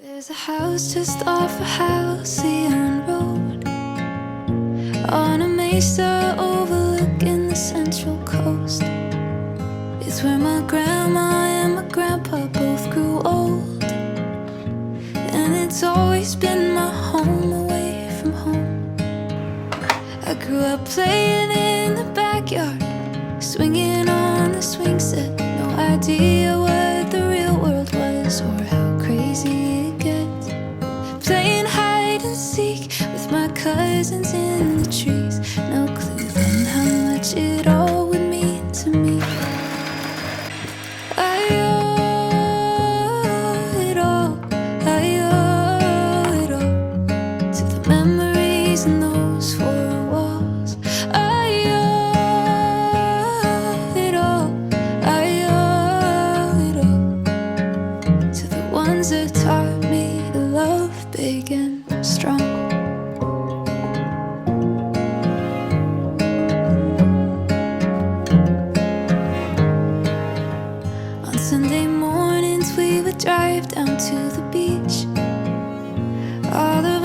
There's a house just off a Halcyon Road, on a mesa overlooking the Central Coast. It's where my grandma and my grandpa both grew old, and it's always been my home away from home. I grew up playing in the backyard, swinging on the swing set. No idea what the real world was or how crazy it gets. Playing hide and seek with my cousins in the trees. No clue then how much it all would mean to me. I owe it all to the memories in those four walls. I owe it all to the ones that taught me to love big and strong. On Sunday mornings we would drive down to the beach. All the